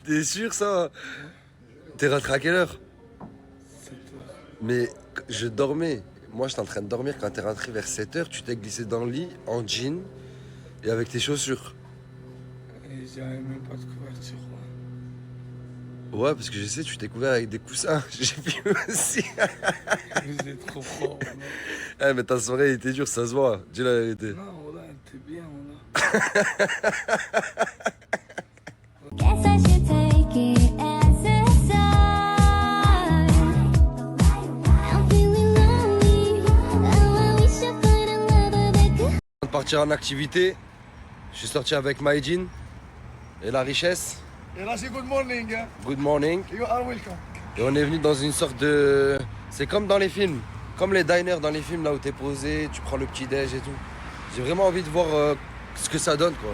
T'es sûr ça? T'es rentré à quelle heure? Mais je dormais. Moi, j'étais en train de dormir quand t'es rentré vers 7h. Tu t'es glissé dans le lit en jean et avec tes chaussures. Et j'avais même pas de couverture. Ouais, parce que je sais, tu t'es couvert avec des coussins. J'ai vu aussi. Vous êtes trop fort. Eh, mais ta soirée était dure, ça se voit. Dis la vérité. Non, voilà, t'es bien, voilà. Guess I should take it as a sign. I'm feeling lonely. Oh, I wish I could have loved that good. Avant de partir en activité, je suis sorti avec Maïdine et la richesse. Et là, c'est good morning. Hein? Good morning. You are welcome. Et on est venu dans une sorte de... C'est comme dans les films. Comme les diners dans les films, là où t'es posé, tu prends le petit-déj et tout. J'ai vraiment envie de voir ce que ça donne, quoi.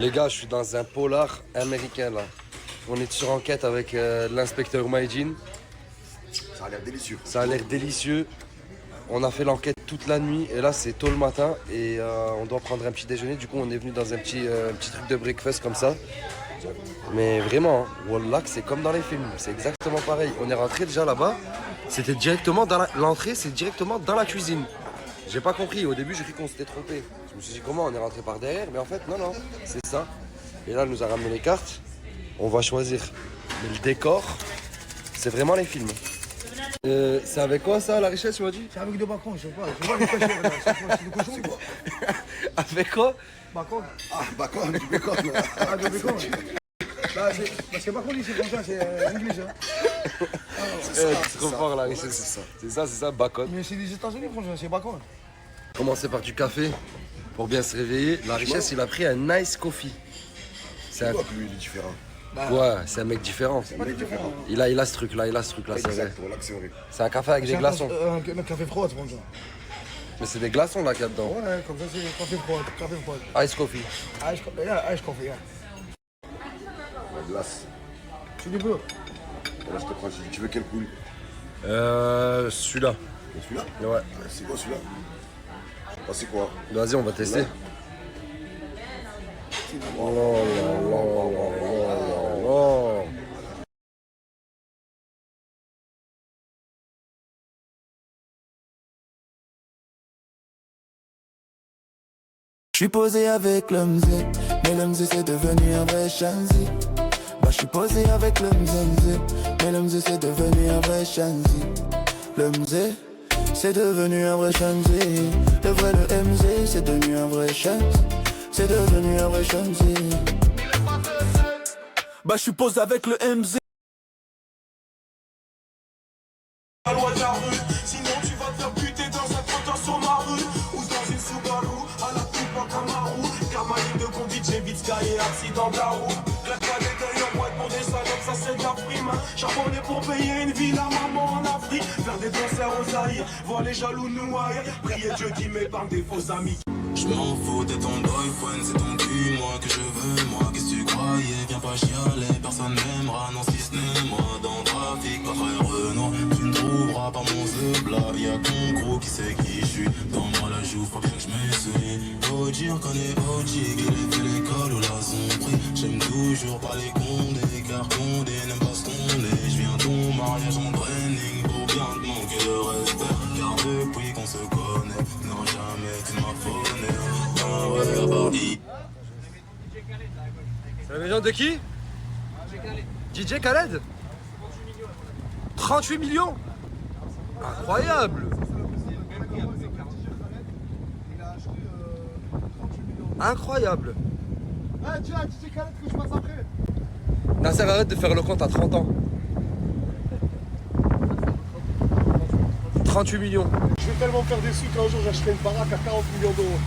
Les gars, je suis dans un polar américain, là. On est sur enquête avec l'inspecteur Maïdine. Ça a l'air délicieux. Ça a l'air délicieux. On a fait l'enquête toute la nuit et là c'est tôt le matin et on doit prendre un petit déjeuner. Du coup on est venu dans un petit truc de breakfast comme ça. Mais vraiment, hein, wallah que c'est comme dans les films, c'est exactement pareil. On est rentré déjà là-bas, c'était directement dans l'entrée, c'est directement dans la cuisine. J'ai pas compris, au début j'ai cru qu'on s'était trompé. Je me suis dit comment on est rentré par derrière, mais en fait non, c'est ça. Et là elle nous a ramené les cartes, on va choisir. Mais le décor, c'est vraiment les films. C'est avec quoi ça, la richesse, tu m'as dit? C'est avec des bacons, je sais pas. Je vois les cochons. C'est du cochon. C'est quoi? Avec quoi? Bacon. Ah, bacon, du bacon. Ah, du bacon. Bah, parce que bacon, c'est français, c'est anglais. Hein. C'est trop fort la richesse. C'est ça, bacon. Mais c'est des États-Unis, franchement, c'est bacon. Commencer par du café pour bien se réveiller. La richesse, il a pris un nice coffee. C'est un... Pourquoi que lui, il est différent? Ouais, c'est un mec différent. Il a ce truc là, c'est vrai. Exact, là que c'est vrai. C'est un café avec des glaçons. Un café froid, franchement. Mais c'est des glaçons là qu'il y a dedans. Ouais, comme ça, c'est café froid. Ice coffee. Ice coffee, yeah. La glace. C'est du beurre. Là, je te prends, tu veux quel cool? Celui-là. Celui-là? Ouais. C'est quoi celui-là? Ah, c'est quoi? Vas-y, on va tester. Oh là là là là. Je suis posé avec le mzé, mais le mzé c'est devenu un vrai chanzi. Bah je suis posé avec le mzé, mais le mzé c'est devenu un vrai chanzi. Le mzé c'est devenu un vrai chanzi. Le vrai le mzé c'est devenu un vrai chanzi. C'est devenu un vrai chanzi. Bah je suis posé avec le mzé. La loi de la rue, sinon tu vas te faire buter dans un trottoir sur ma rue ou dans une Subaru, à la coupe en Camaro. Car ma ligne de conduite, j'ai vite skyé, accident de la roue. Claque pas des deuils en boîte pour des salopes, ça c'est de la prime. Charbonné pour payer une ville à maman en Afrique. Faire des concerts aux Zaïre, voir les jaloux nous haïr. Prier Dieu qui m'épargne des faux amis. Je m'en fous de ton boyfriend, c'est ton cul, moi que je veux, moi qu'est-ce que tu croyais, viens pas chialer, personne m'aimera, non si ce n'est moi, dans le trafic, pas très Renault, tu ne trouveras pas mon zeubla, y'a ton gros qui sait qui je suis, dans moi la joue, faut bien que je m'essuie, OG, on connaît OG, qu'il ait fait l'école ou la sombrie, j'aime toujours pas les condés, car condé n'aime pas ce qu'on est, je viens ton mariage en training, pour bien te manquer de respect, car depuis qu'on se connaît, non jamais tu m'as faune. C'est la maison de qui? DJ Khaled. 38 millions. Incroyable. Incroyable. Ah, tu as DJ Khaled que je passe après. Nasser, arrête de faire le compte à 30 ans. 38 millions. Je vais tellement faire des sous qu'un jour j'achèterai une baraque à 40 millions d'euros.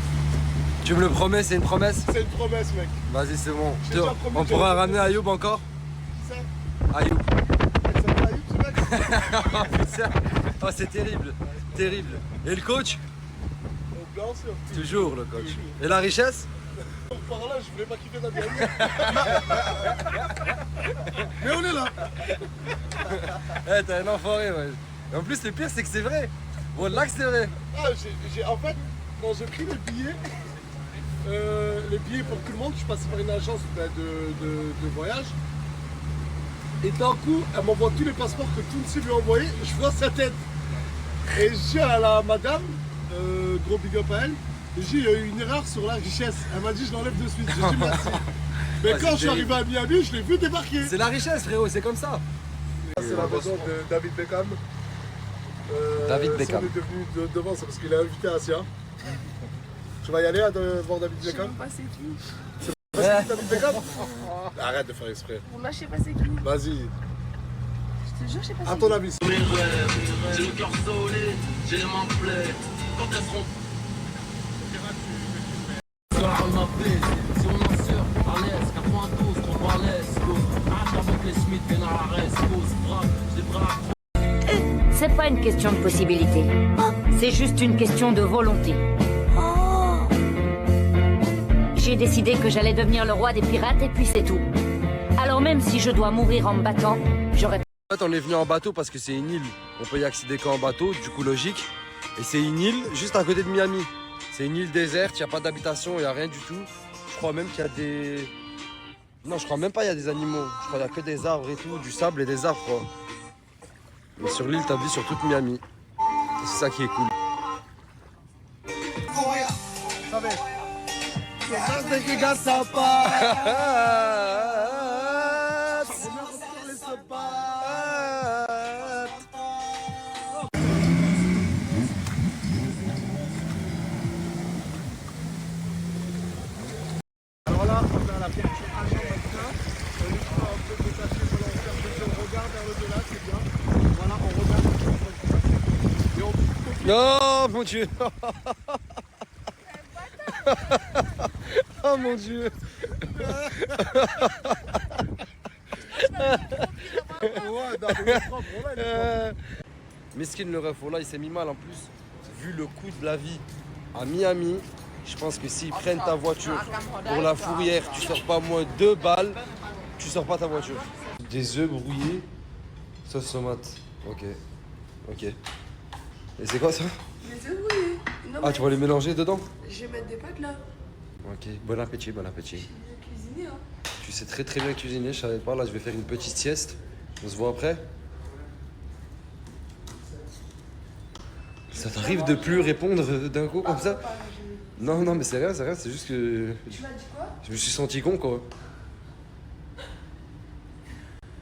Tu me le promets, c'est une promesse? C'est une promesse, mec. Vas-y, c'est bon. Je t'ai déjà promis On que pourra j'allais- ramener Ayoub encore? Ça, Ayoub. ça s'appelle Ayoub, ce mec. Oh, putain. Oh, c'est terrible. Terrible. Et le coach? Bien sûr. Toujours le coach. Et la richesse? Par là, je voulais pas quitter Nadia. Mais on est là. Eh, t'es un enfoiré, ouais. Et en plus, le pire, c'est que c'est vrai. Bon, là que c'est vrai. Ah, en fait, quand j'ai pris les billets pour tout le monde, je suis passé par une agence de voyage. Et d'un coup, elle m'envoie tous les passeports que Tounsi lui a envoyés, je vois sa tête. Et je dis à la madame, gros big up à elle, et je dis, il y a eu une erreur sur la richesse. Elle m'a dit, je l'enlève de suite. J'ai dit merci. Mais quand je suis arrivé à Miami, je l'ai vu débarquer. C'est la richesse, frérot, c'est comme ça. C'est la maison de David Beckham. David Beckham. Si on est devenu devant, c'est parce qu'il a invité Asia. Tu vas y aller à voir David Beckham? Je sais pas c'est qui. Vas-y, David Beckham. Arrête de faire exprès. Pour moi, je sais pas c'est qui. Vas-y. Je te jure, je sais pas À c'est ton qui. avis. Mes rêves, j'ai le cœur solide, j'ai les mains pleines. Quand elles seront. Si on m'appelle, si on en sort, à l'aise, 92, trop balèze, arrache avant que les Smith viennent à la reste, cause, braque, j'ai braque. C'est pas une question de possibilité. C'est juste une question de volonté. J'ai décidé que j'allais devenir le roi des pirates et puis c'est tout. Alors même si je dois mourir en me battant, j'aurais... En fait, on est venu en bateau parce que c'est une île. On peut y accéder qu'en bateau, du coup logique. Et c'est une île juste à côté de Miami. C'est une île déserte, il n'y a pas d'habitation, il n'y a rien du tout. Je crois même qu'il y a des... Non, je crois même pas qu'il y a des animaux. Je crois qu'il n'y a que des arbres et tout, du sable et des arbres, quoi. Et sur l'île, t'as vu sur toute Miami. C'est ça qui est cool. Alors là, on a la perche agent maintenant. On est un peu détaché, voilà, on regarde vers le delà, c'est bien. Voilà, on regarde. Et on... Non, mon Dieu. Oh mon Dieu. Meskin le ref, là il s'est mis mal en plus. Vu le coût de la vie à Miami, je pense que s'ils prennent ta voiture pour la fourrière, tu sors pas moins 2 balles, tu sors pas ta voiture. Des œufs brouillés, sauce tomate. Ok. Ok. Et c'est quoi ça? Les œufs brouillés. Non, Ah, mais tu vas les mélanger dedans? je vais mettre des pâtes là. Ok. Bon appétit, bon appétit. Je vais cuisiner, hein. Tu sais très bien cuisiner, je savais pas. Là, je vais faire une petite sieste. On se voit après. Ça t'arrive de plus répondre d'un coup comme ça? Non, non, mais c'est rien, c'est juste que Tu m'as dit quoi? je me suis senti con, quoi.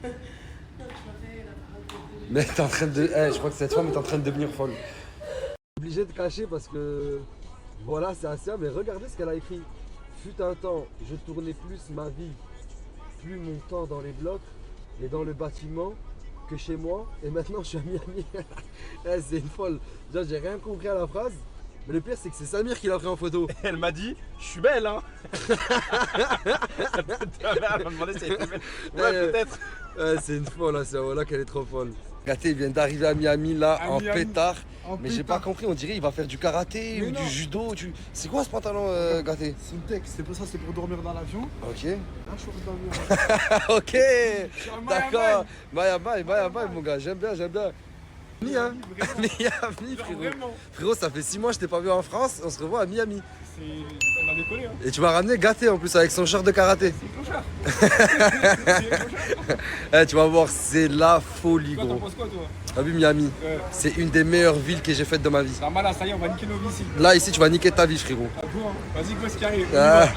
Non, tu m'as fait la parole. Mais t'es en train de... je crois que cette femme est en train de devenir folle. Obligé de cacher parce que... Voilà, c'est assez, mais regardez ce qu'elle a écrit. Fut un temps, je tournais plus ma vie, plus mon temps dans les blocs et dans le bâtiment que chez moi. Et maintenant, je suis à Miami. C'est une folle. Déjà, j'ai rien compris à la phrase. Mais le pire, c'est que c'est Samir qui l'a pris en photo. Elle m'a dit, je suis belle, hein. Elle m'a demandé si elle était belle. Ouais, peut-être. C'est une folle, là, c'est voilà qu'elle est trop folle. Gaté vient d'arriver à Miami, là, À en Miami, pétard. en Mais j'ai pétard. pas compris, on dirait il va faire du karaté Mais ou non. du judo. C'est quoi ce pantalon, Gaté? C'est une tech, c'est pour ça, c'est pour dormir dans l'avion. Ok. Un short d'avion. Ok, d'accord. Bye bye, mon gars, j'aime bien. Miami, hein. Miami, frérot. Vraiment. Frérot, ça fait 6 mois que je t'ai pas vu en France, on se revoit à Miami. On a décollé, hein. Et tu m'as ramené Gaté en plus avec son short de karaté. C'est clochard. Tu vas voir, c'est la folie, Toi, t'en gros. penses quoi, toi? T'as vu Miami? Ouais. C'est une des meilleures villes que j'ai faites dans ma vie. Normal, là, ça y est, on va niquer nos vies ici. Là, ici, tu vas niquer ta vie, frérot. À vous, hein. Vas-y, go, ce qui arrive. Ah.